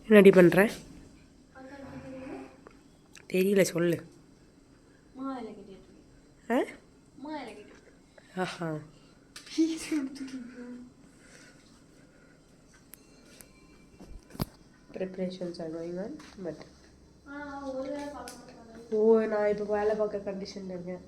என்னடி பண்ணுற? தெரியல, சொல்லு. ஆஹா, preparations are going on. But நான் இப்போ வேலை பார்க்குற கண்டிஷனில் இருக்கேன்.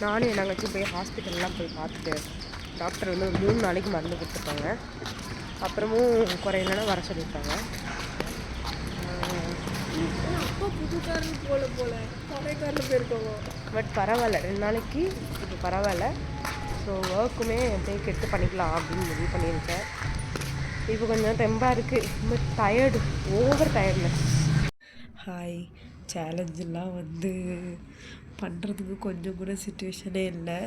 நானும் என் தங்கச்சி போய் ஹாஸ்பிட்டல்லாம் போய் பார்த்துட்டு டாக்டர் வந்து ஒரு 3 நாளைக்கு மருந்து கொடுத்துருக்காங்க. அப்புறமும் குறையிலன்னா வர சொல்லியிருக்காங்க. பட் பரவாயில்ல, 2 நாளைக்கு இப்போ பரவாயில்ல. ஸோ ஒர்க்குமே பிரேக் எடுத்து பண்ணிக்கலாம் அப்படின்னு முடிவு பண்ணியிருக்கேன். இப்போ கொஞ்சம் தெம்பாக இருக்குது, but tired, over tiredness. Hi, சேலஞ்செல்லாம் வந்து பண்ணுறதுக்கு கொஞ்சம் கூட சிச்சுவேஷனே இல்லை.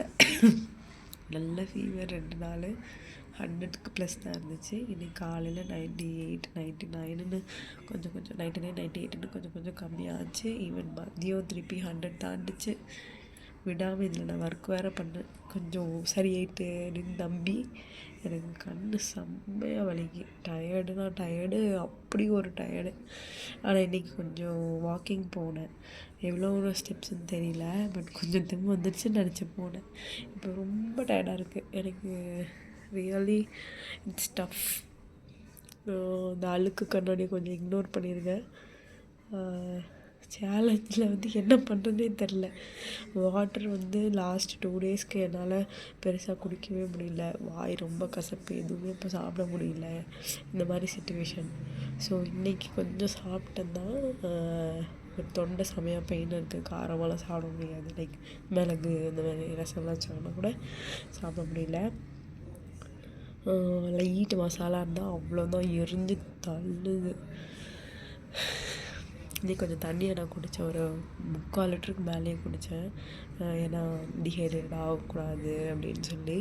நல்ல ஃபீவர் 2 நாள் 100க்கு ப்ளஸ் தான் இருந்துச்சு. இன்றைக்கி காலையில் 98, 99ன்னு கொஞ்சம் 99, 98ன்னு கொஞ்சம் கம்மியாச்சு. ஈவன் மதியம் திருப்பி 100 தாண்டிச்சு. விடாமல் இதில் நான் ஒர்க் வேறு பண்ணேன். கொஞ்சம் சரியாயிட்டு அப்படின்னு நம்பி எனக்கு கண் செம்மையாக வலிக்கு. டயர்டு, அப்படி ஒரு டயர்டு. ஆனால் இன்றைக்கி கொஞ்சம் வாக்கிங் போனேன். எவ்வளோ ஸ்டெப்ஸ்ன்னு தெரியல, பட் கொஞ்சம் தெம்பு வந்துடுச்சுன்னு நினச்சி போனேன். இப்போ ரொம்ப டயர்டாக இருக்குது எனக்கு. Really it's tough. இந்த அழுக்கு கண்ணாடியை கொஞ்சம் இக்னோர் பண்ணியிருக்கேன். சேலஞ்சில் வந்து என்ன பண்ணுறதுனே தெரில. வாட்டர் வந்து லாஸ்ட் 2 டேஸ்க்கு என்னால் பெருசாக குடிக்கவே முடியல. வாய் ரொம்ப கசப்பு, எதுவுமே இப்போ சாப்பிட முடியல. இந்த மாதிரி சிச்சுவேஷன். ஸோ இன்றைக்கி கொஞ்சம் சாப்பிட்டேன்னா தொண்டை செமையாக பெயின் இருக்குது. காரமெல்லாம் சாப்பிட முடியாது. லைக் மிளகு இந்த மாதிரி ரசம்லாம் வச்சாங்கன்னா கூட சாப்பிட முடியல. லைட்டு மசாலா இருந்தால் அவ்வளோதான், எரிஞ்சு தள்ளுது. இன்னைக்கு கொஞ்சம் தண்ணியை நான் குடித்தேன், ஒரு 3/4 லிட்டருக்கு மேலேயே குடித்தேன். ஏன்னா டீஹைட்ரேட் ஆகக்கூடாது அப்படின்னு சொல்லி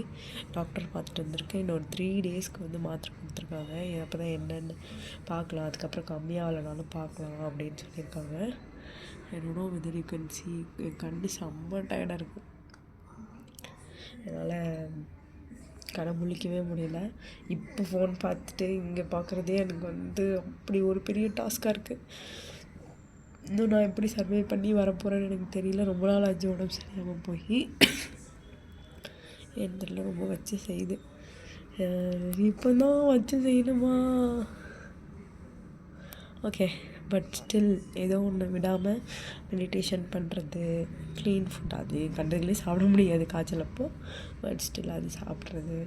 டாக்டர் பார்த்துட்டு வந்திருக்கேன். இன்னொரு 3 டேஸ்க்கு வந்து மாத்திரை கொடுத்துருக்காங்க. அப்போ தான் என்னென்னு பார்க்கலாம், அதுக்கப்புறம் கம்மியாகலைனாலும் பார்க்கலாம் அப்படின்னு சொல்லியிருக்காங்க. என்னோட with you can C N கண் செம்ம டயர்டாக இருக்குது. அதனால் கடை முழிக்கவே முடியல. இப்போ ஃபோன் பார்த்துட்டு இங்கே பார்க்குறதே எனக்கு வந்து அப்படி ஒரு பெரிய டாஸ்காக இருக்குது. இன்னும் நான் எப்படி சர்வே பண்ணி வரப்போகிறேன்னு எனக்கு தெரியல. ரொம்ப நாள் ஆச்சு உடம்பு சரியாமல் போய். என் தெரியல, ரொம்ப வச்சு செய்யுது. இப்போ தான் வச்சு செய்யணுமா? ஓகே, பட் ஸ்டில் ஏதோ ஒன்று விடாமல் மெடிடேஷன் பண்ணுறது, க்ளீன் ஃபுட், அது கண்டதுலேயே சாப்பிட முடியாது காய்ச்சல் அப்போ. பட் ஸ்டில் அது சாப்பிட்றது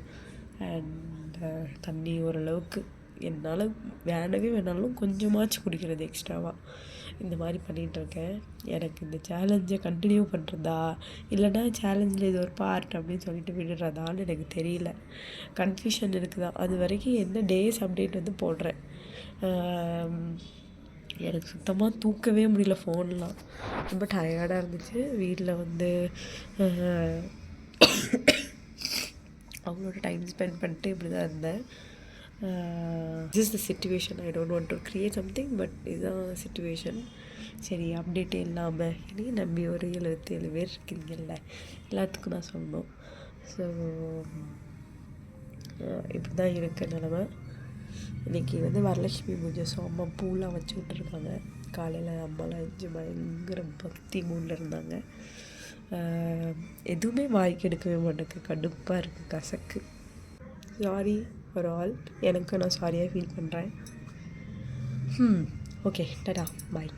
அண்ட் தண்ணி ஓரளவுக்கு என்னால் வேணாலும் கொஞ்சமாச்சு குடிக்கிறது எக்ஸ்ட்ராவாக. இந்த மாதிரி பண்ணிகிட்ருக்கேன். எனக்கு இந்த சேலஞ்சை கண்டினியூ பண்ணுறதா இல்லைனா சேலஞ்சில் இது ஒரு பார்ட் அப்படின்னு சொல்லிட்டு விடுறதான்னு எனக்கு தெரியல. கன்ஃபியூஷன் இருக்குதா. அது வரைக்கும் என்ன டேஸ் அப்டேட் வந்து போடுறேன். எனக்கு சுத்தமாக தூக்கவே முடியல. ஃபோன்லாம் ரொம்ப டயர்டாக இருந்துச்சு. வீட்டில் வந்து அவங்களோட டைம் ஸ்பெண்ட் பண்ணிட்டு இப்படி தான் இருந்தேன். This is the situation. I don't want to create something, but இதுதான் சிச்சுவேஷன். சரி, அப்டேட்டே இல்லாமல் இனி நம்பி ஒரு 77 பேர் இருக்கீங்கல்ல, எல்லாத்துக்கும் நான் சொல்லணும். ஸோ இப்படி தான் இருக்க நிலமை. இன்றைக்கி வந்து வரலட்சுமி பூஜை. ஸோ அம்மா பூலாம் வச்சு விட்ருக்காங்க. காலையில் அம்மாலாம் வச்சு பயங்கர பக்தி மூடில் இருந்தாங்க. எதுவுமே வாய்க்கு எடுக்கவே மாட்டேங்குது, கடுப்பாக இருக்குது, கசக்கு. Sorry for all. எனக்கு நான் சாரியாக ஃபீல் பண்ணுறேன். ஓகே, டாடா, பாய்.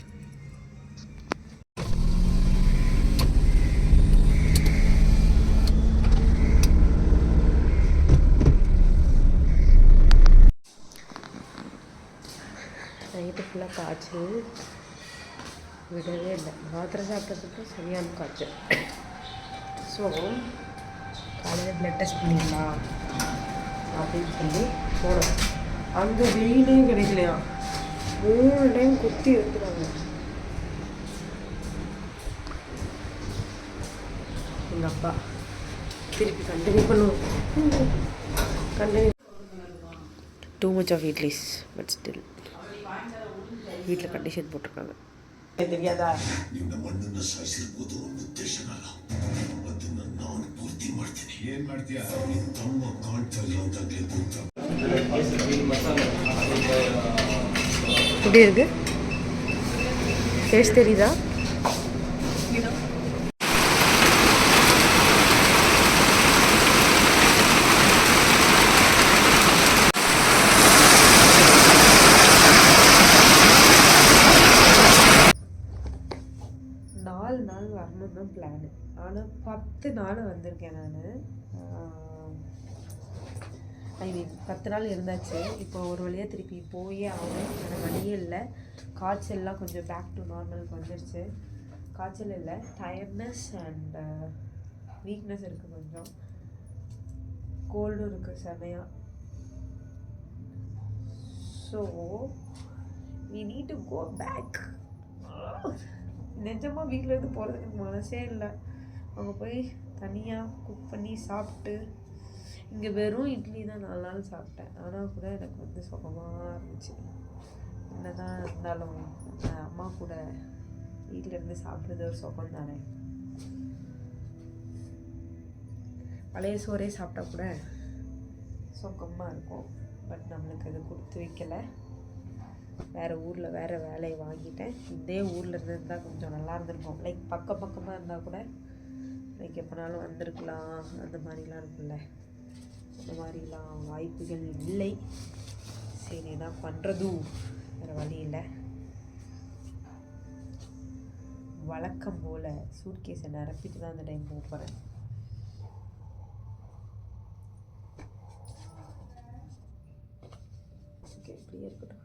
நைட்டு ஃபுல்லாக காய்ச்சல் விடவே இல்லை. மாத்திரை சாப்பிட்டதுக்கு சரியான காய்ச்சல். ஸோ காலையில் ப்ளட் டெஸ்ட் பண்ணிடலாம் அப்படின்னு சொல்லி போனோம். அங்கே வெயிலே கிடைக்கலையா. 3 டைம் குத்தி எடுத்துட்டாங்க. எங்கள் அப்பா. திருப்பி கண்டினியூ பண்ணுவோம். Continue. Too much of idlis but still வீட்டில் கண்டிஷன் போட்டிருக்காங்க. தெரியாதா? ನಿನ್ನ ಮಣ್ಣನ್ನು ಸಾಯಿಸಿರ್ಬೋದು ಉದ್ದೇಶ ಅದನ್ನ ನಾನು ಪೂರ್ತಿ ಮಾಡ್ತೀನಿ. ಏನ್ ಮಾಡ್ತೀಯ? ನಿನ್ ತಮ್ಮ ಕಾಣ್ತಾ ಇಲ್ಲ ಅಂತಾಗ್ಲೇ ಗೊತ್ತಾ. எப்படி இருக்கு? டேஸ்ட் தெரியுதா? வரணும் தான் பிளானு. ஆனால் 10 நாள் வந்திருக்கேன் நான். ஐ மீன் 10 நாள் இருந்தாச்சு. இப்போ ஒரு வழியாக திருப்பி போயே ஆகணும். வேறு வழியே இல்லை. காய்ச்சல்லாம் கொஞ்சம் பேக் டு நார்மலுக்கு வந்துடுச்சு. காய்ச்சல் இல்லை, டயர்ட்னஸ் அண்ட் வீக்னஸ் இருக்குது. கொஞ்சம் கோல்டும் இருக்குது செமையாக. So we need to go back. நிஜமாக வீட்டில் இருந்து போகிறதுக்கு மனசே இல்லை. அங்கே போய் தனியாக குக் பண்ணி சாப்பிட்டு, இங்கே வெறும் இட்லி தான் 4 நாள் சாப்பிட்டேன். ஆனால் கூட எனக்கு வந்து சுகமாக இருந்துச்சு. என்ன தான் இருந்தாலும் அம்மா கூட வீட்டில் இருந்து சாப்பிட்றது ஒரு சுகம் தானே. பழைய சோறே சாப்பிட்டா கூட சுகமாக இருக்கும். பட் நம்மளுக்கு அது கொடுத்து வைக்கலை. வேறு ஊரில் வேறு வேலையை வாங்கிட்டேன். இதே ஊரில் இருந்திருந்தால் கொஞ்சம் நல்லா இருந்திருக்கும். லைக் பக்கமாக இருந்தால் கூட லைக் எப்போனாலும் வந்திருக்கலாம். அந்த மாதிரிலாம் இருக்குல்ல. அந்த மாதிரிலாம் வாய்ப்புகள் இல்லை. சரி என்ன பண்ணுறது, வேறு வழி இல்லை. வழக்கம் போல் சூட்கேஸை நிரப்பிட்டு தான் அந்த டைம் போக போகிறேன். ஓகே, இப்படியே இருக்கட்டும்.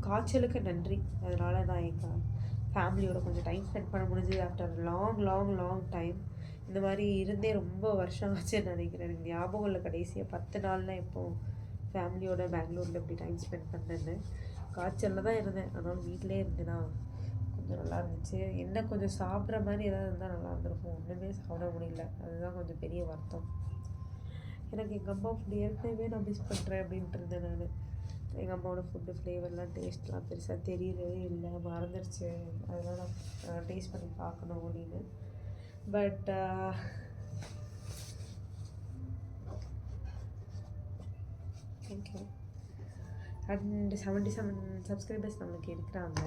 காய்ச்சலுக்கு நன்றி. அதனால் நான் எங்கள் ஃபேமிலியோட கொஞ்சம் டைம் ஸ்பெண்ட் பண்ண முடிஞ்சது ஆஃப்டர் லாங் டைம். இந்த மாதிரி இருந்தே ரொம்ப வருஷம் ஆச்சுன்னு நினைக்கிறேன். எனக்கு ஞாபகம் இல்லை கடைசியாக 10 நாள்னால் எப்போது ஃபேமிலியோட பெங்களூரில் இப்படி டைம் ஸ்பெண்ட் பண்ணேன்னு. காய்ச்சலில் தான் இருந்தேன். ஆனாலும் வீட்டிலே இருந்தேன்னா கொஞ்சம் நல்லா இருந்துச்சு. என்ன கொஞ்சம் சாப்பிட்ற மாதிரி ஏதாவது இருந்தால் நல்லா இருந்திருக்கும். ஒன்றுமே சாப்பிட முடியல. அதுதான் கொஞ்சம் பெரிய வருத்தம். எனக்கு எங்கள் அம்மா ஃபுட்டு ஏற்கனவே நான் மிஸ் பண்ணுறேன் அப்படின்ட்டு இருந்தேன் நான். எங்கள் அம்மாவோட ஃபுட்டு ஃப்ளேவர்லாம் டேஸ்ட்லாம் பெருசாக தெரியவே இல்லை, மறந்துடுச்சு. அதெல்லாம் நான் டேஸ்ட் பண்ணி பார்க்கணும் அப்படின்னு. But okay. அண்ட் 77 சப்ஸ்கிரைபர்ஸ் நம்மளுக்கு இருக்கிறாங்க.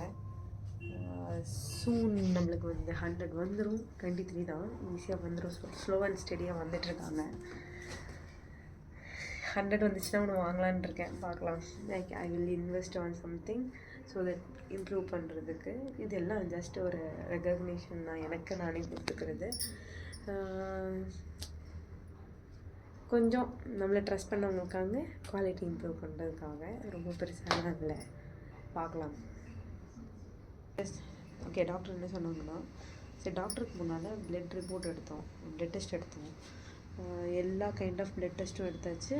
சூன் நம்மளுக்கு வந்து 100 வந்துடும். 23 தான், ஈஸியாக வந்துடும். ஸ்லோ அண்ட் ஸ்டெடியாக வந்துட்டுருக்காங்க. 100 வந்துச்சுன்னா ஒன்று வாங்கலான் இருக்கேன். பார்க்கலாம். Like I will invest on something so that improve பண்ணுறதுக்கு. இதெல்லாம் ஜஸ்ட் ஒரு ரெகக்னேஷன் தான், எனக்கு நானே கொடுத்துக்கிறது. கொஞ்சம் நம்மளை ட்ரஸ்ட் பண்ணவங்களுக்காக குவாலிட்டி இம்ப்ரூவ் பண்ணுறதுக்காக. ரொம்ப பெருசாக இல்லை, பார்க்கலாம். ஓகே, டாக்டர் என்ன சொன்னாங்கன்னா, சரி டாக்டருக்கு முன்னால் பிளட் ரிப்போர்ட் எடுத்தோம், பிளட் டெஸ்ட் எடுத்தோம். எல்லா கைண்ட் ஆஃப் பிளட் டெஸ்ட்டும் எடுத்தாச்சு.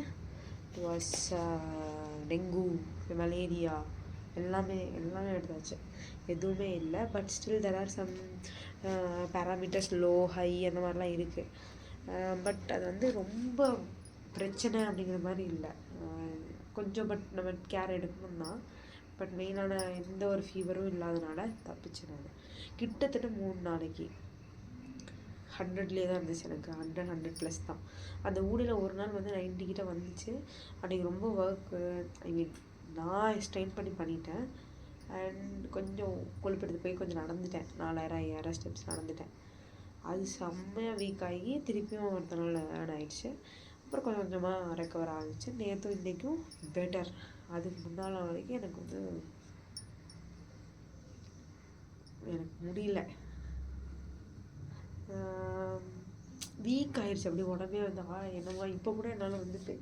இட் வாஸ் டெங்கு, மலேரியா எல்லாமே எடுத்தாச்சு. எதுவுமே இல்லை. But still there are some parameters low, high அந்த மாதிரிலாம் இருக்குது. பட் அது வந்து ரொம்ப பிரச்சனை அப்படிங்கிற மாதிரி இல்லை. கொஞ்சம் பட் நம்ம கேர் எடுக்கணும்னா. பட் மெயினான எந்த ஒரு ஃபீவரும் இல்லாதனால தப்பிச்சேன் நான். கிட்டத்தட்ட 3 நாளைக்கு 100லேயே தான் இருந்துச்சு. எனக்கு 100+ தான். அந்த ஊடியில் ஒரு நாள் வந்து 90 கிட்ட வந்துச்சு. அன்றைக்கி ரொம்ப ஒர்க்கு, ஐ மீன் நான் ஸ்ட்ரெயின் பண்ணிட்டேன். அண்ட் கொஞ்சம் கொழுப்பெடுத்து போய் கொஞ்சம் நடந்துட்டேன். 4000-5000 ஸ்டெப்ஸ் நடந்துட்டேன். அது செம்மையாக வீக் ஆகி திருப்பியும் அடுத்த நாள் ஆட் ஆகிடுச்சு. அப்புறம் கொஞ்சம் கொஞ்சமாக ரெக்கவர் ஆகிடுச்சு. நேற்றும் இன்றைக்கும் பெட்டர். அதுக்கு முன்னாள் வரைக்கும் எனக்கு வந்து எனக்கு முடியல, வீக் ஆயிடுச்சு. அப்படி உடம்பே வந்து என்னவா. இப்போ கூட என்னால் வந்து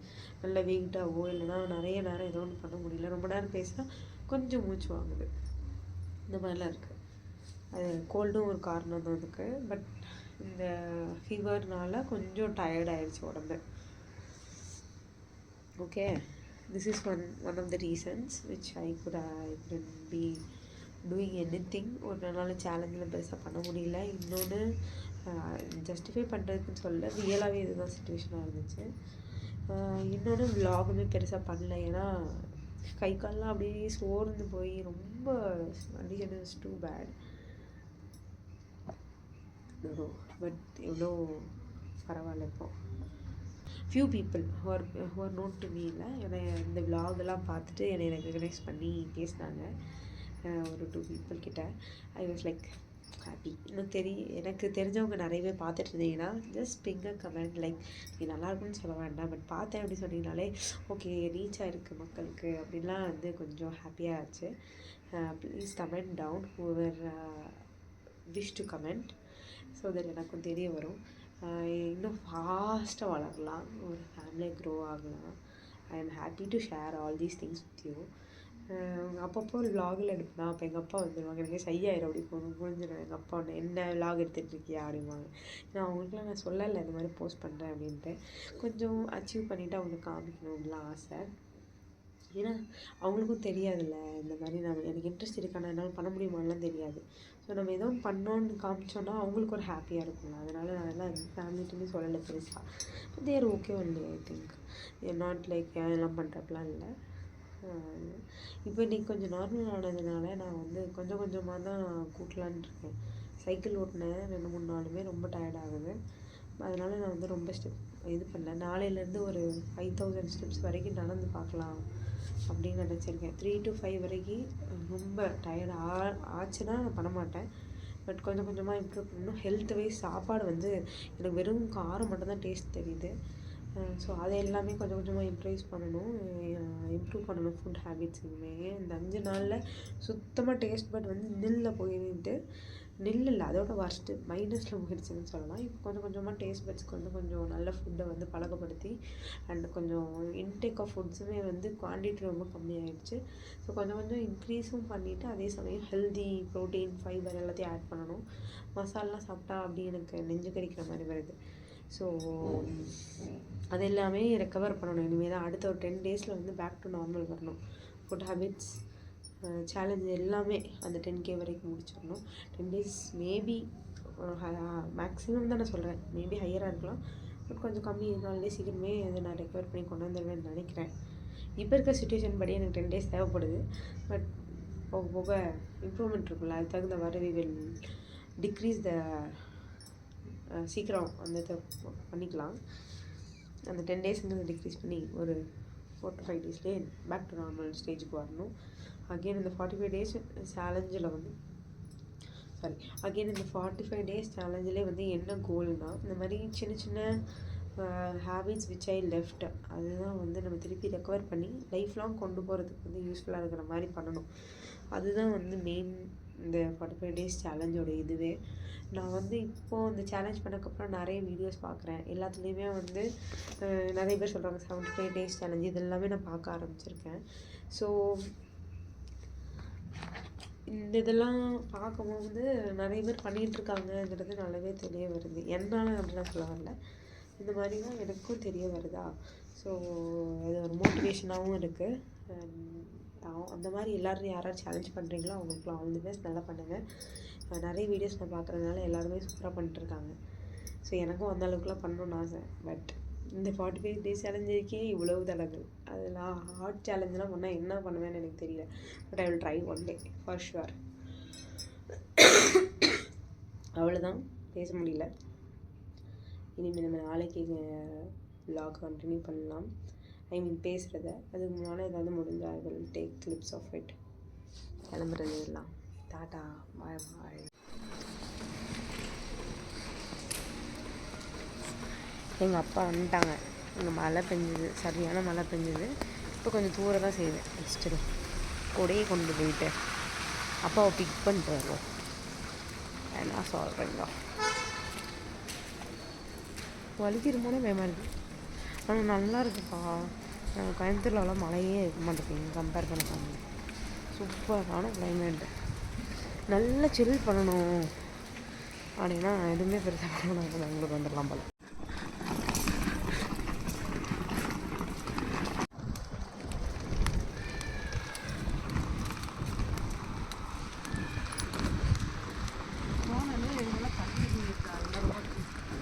நல்ல வெயிட்டாகவோ இல்லைனா நிறைய நேரம் ஏதோ ஒன்று பண்ண முடியல. ரொம்ப நேரம் பேசினா கொஞ்சம் மூச்சு வாங்குது. இந்த மாதிரிலாம் இருக்குது. அது கோல்டும் ஒரு காரணம் தான் அதுக்கு. பட் இந்த ஃபீவர்னால கொஞ்சம் டயர்ட் ஆயிடுச்சு உடம்பு. Okay, this is one of the reasons which I couldn't be doing anything. ஒரு நாள் சேலஞ்சில் பெருசாக பண்ண முடியல. இன்னொன்று ஜஸ்டிஃபை பண்ணுறதுக்குன்னு சொல்ல, ரியலாகவே இதுதான் சுச்சுவேஷனாக இருந்துச்சு. இன்னொன்று விலாகுமே பெருசாக பண்ணல, ஏன்னா கை கால்லாம் அப்படியே சோர்ந்து போய் ரொம்ப condition is too bad. But எவ்வளோ பரவாயில்ல. இப்போ few people who are known to me இல்லை, என்னை இந்த விலாகெல்லாம் பார்த்துட்டு என்னை ரெகனைஸ் பண்ணி பேசினாங்க. ஒரு 2 people கிட்ட. I was like happy. எனக்கு தெரிஞ்சவங்க நிறையவே பார்த்துட்டு இருந்தீங்கன்னா ஜஸ்ட் பிங்க கமெண்ட் லைக் நீ நல்லா இருக்குன்னு சொல்ல வேண்டாம், பட் பார்த்தேன் அப்படின்னு சொன்னீங்கனாலே ஓகே ரீச் ஆகிருக்கு மக்களுக்கு அப்படின்லாம் வந்து கொஞ்சம் ஹாப்பியாக ஆச்சு. Please comment down whoever wish to comment, so that எனக்கும் தெரிய வரும். இன்னும் ஃபாஸ்ட்டாக வளரலாம், ஒரு ஃபேமிலியை க்ரோ ஆகலாம். I am happy to share all these things with you. அப்பப்போ ஒரு விலாகில் எடுப்பேன். அப்போ எங்கள் அப்பா வந்துடுவாங்க, எனக்கு சையாயிரும் அப்படி புரிஞ்சிடும். எங்கள் அப்பா ஒன்று என்ன விலாக் எடுத்துகிட்ருக்கியா அப்படிம்பாங்க. நான் அவங்களுக்குலாம் நான் சொல்லலை இந்த மாதிரி போஸ்ட் பண்ணுறேன் அப்படின்ட்டு. கொஞ்சம் அச்சீவ் பண்ணிவிட்டு அவங்களுக்கு காமிக்கணும் அப்படிலாம் ஆசை. ஏன்னா அவங்களுக்கும் தெரியாதுல்ல இந்த மாதிரி எனக்கு இன்ட்ரெஸ்ட் இருக்கானா என்னால் பண்ண முடியுமான்லாம் தெரியாது. ஸோ நம்ம ஏதோ ஒன்று பண்ணோன்னு காமிச்சோன்னா அவங்களுக்கு ஒரு ஹாப்பியாக இருக்கும்ல. அதனால் நான் எல்லாம் ஃபேமிலிட்டுமே சொல்லலை பெருசாக. There okay only. I think not like எல்லாம் பண்ணுறப்பெலாம் இல்லை. இப்போ இன்றைக்கி கொஞ்சம் நார்மல் ஆனதுனால நான் வந்து கொஞ்சம் கொஞ்சமாக தான் கூட்டலான் இருக்கேன். சைக்கிள் ஓட்டினேன் 2-3 நாளுமே ரொம்ப டயர்ட் ஆகுது. அதனால் நான் வந்து ரொம்ப ஸ்டெப் இது பண்ணல. நாளையிலேருந்து ஒரு 5000 ஸ்டெப்ஸ் வரைக்கும் நடந்து பார்க்கலாம் அப்படின்னு நினச்சிருக்கேன். 3 to 5 வரைக்கும் ரொம்ப டயர்ட் ஆச்சுன்னா நான் பண்ண மாட்டேன். பட் கொஞ்சம் கொஞ்சமாக இம்ப்ரூவ் பண்ணணும். ஹெல்த் வைஸ் சாப்பாடு வந்து எனக்கு வெறும் காரம் மட்டும்தான் டேஸ்ட் தெரியுது. ஸோ அதை எல்லாமே கொஞ்சம் கொஞ்சமாக இம்ப்ரூவ் பண்ணணும் ஃபுட் ஹேபிட்ஸுமே. இந்த 5 நாளில் சுத்தமாக டேஸ்ட் பட் வந்து நில்ல இல்லை, அதோட வர்ஸ்ட்டு மைனஸில் போயிடுச்சுன்னு சொல்லலாம். இப்போ கொஞ்சம் கொஞ்சமாக டேஸ்ட் பட்ஸ் கொஞ்சம் நல்ல ஃபுட்டை வந்து பழக்கப்படுத்தி அண்ட் கொஞ்சம் இன்டேக் ஆஃப் ஃபுட்ஸுமே வந்து குவான்டிட்டி ரொம்ப கம்மியாகிடுச்சு. ஸோ கொஞ்சம் இன்க்ரீஸும் பண்ணிவிட்டு அதே சமயம் ஹெல்தி ப்ரோட்டீன் ஃபைபர் எல்லாத்தையும் ஆட் பண்ணணும். மசாலாலாம் சாப்பிட்டா அப்படி எனக்கு நெஞ்சு கறிக்கிற மாதிரி வருது. ஸோ அது எல்லாமே ரெக்கவர் பண்ணணும். இனிமேல் தான் அடுத்த ஒரு 10 days வந்து பேக் டு நார்மல் வரணும். ஃபுட் ஹேபிட்ஸ் சேலஞ்ச் எல்லாமே அந்த 10K வரைக்கும் முடிச்சிடணும். 10 days மேபி மேக்ஸிமம் தான் நான் சொல்கிறேன். மேபி ஹையராக இருக்கலாம், பட் கொஞ்சம் கம்மி 4 days சீக்கிரமே அதை நான் ரெக்கவர் பண்ணி கொண்டு வந்துடுவேன்னு நினைக்கிறேன். இப்போ இருக்க சுச்சுவேஷன் படி எனக்கு 10 days தேவைப்படுது. பட் போக போக இம்ப்ரூவ்மெண்ட் இருக்குல்ல, அது தகுந்த மாதிரி வி வில் டிக்ரீஸ் த சீக்கிரம் அந்த இதை பண்ணிக்கலாம். அந்த 10 daysங்கிறது டிக்ரீஸ் பண்ணி ஒரு 4 to 5 daysலேயே பேக் டு நார்மல் ஸ்டேஜுக்கு வரணும். அகெயின் இந்த 45 days சேலஞ்சில் வந்து இந்த 45 days சேலஞ்சிலே வந்து என்ன கோல்னால், இந்த மாதிரி சின்ன ஹேபிட்ஸ் விச் ஐ லெஃப்ட் அதுதான் வந்து நம்ம திருப்பி ரெக்கவர் பண்ணி லைஃப் லாங் கொண்டு போகிறதுக்கு வந்து யூஸ்ஃபுல்லாக இருக்கிற மாதிரி பண்ணணும். அதுதான் வந்து மெயின் இந்த 45 days சேலஞ்சோட இதுவே. நான் வந்து இப்போது இந்த சேலஞ்ச் பண்ணக்கப்புறம் நிறைய வீடியோஸ் பார்க்குறேன். எல்லாத்துலேயுமே வந்து நிறைய பேர் சொல்கிறாங்க 75 days சேலஞ்சு, இது எல்லாமே நான் பார்க்க ஆரம்பிச்சிருக்கேன். ஸோ இந்த இதெல்லாம் பார்க்கும்போது நிறைய பேர் பண்ணிகிட்ருக்காங்கங்கிறது நல்லாவே தெரிய வருது. என்னால் அப்படிலாம் சொல்ல வரல, இந்த மாதிரி தான் எனக்கும் தெரிய வருதா. ஸோ அது ஒரு மோட்டிவேஷனாகவும் இருக்குது. அந்த மாதிரி எல்லோரும் யாராவது சேலஞ்ச் பண்ணுறீங்களோ அவங்களுக்குலாம் ஆல் தி பெஸ்ட், நல்லா பண்ணுங்கள். நிறைய வீடியோஸ் நான் பார்க்குறதுனால எல்லாருமே சூப்பராக பண்ணிட்டுருக்காங்க. ஸோ எனக்கும் அந்த அளவுக்குலாம் பண்ணணும்னு ஆசை. பட் இந்த 45 days சேலஞ்சுக்கே இவ்வளவு தடங்கள். அதெல்லாம் ஹார்ட் சேலஞ்செலாம் பண்ணால் என்ன பண்ணுவேன்னு எனக்கு தெரியல. But I will try one day for sure. அவ்வளோதான், பேச முடியல. இனிமேல் நம்ம நாளைக்கு விலாக் கண்டினியூ பண்ணலாம். ஐ மீன் பேசுகிறத. அதுக்கு முன்னால் ஏதாவது முடிஞ்சால் I will take clips of it. கிளம்புறது எல்லாம். டாட்டா, பாய் பாய். எங்கள் அப்பா வந்துட்டாங்க. இங்கே மழை பெஞ்சுது, சரியான மழை பெஞ்சுது. இப்போ கொஞ்சம் தூர தான் செய்யுது. நெக்ஸ்ட்டு கூடையே கொண்டு போயிட்டு அப்பாவை பிக் பண்ணிட்டு வருவோம். என்ன சொல்கிறீங்க? வலிக்கிறமோனே பயமாக இருக்குது. ஆனால் நல்லா இருக்குப்பா. கோயம்புத்தூர்லலாம் மழையே இருக்க மாட்டேங்குது கம்பேர் பண்ண. சூப்பரான கிளைமேட்டு. நல்லா சில் பண்ணணும் அப்படின்னா எதுவுமே பெருசாக பண்ணணும். பெங்களூர் வந்துடலாம் போல.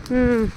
ம்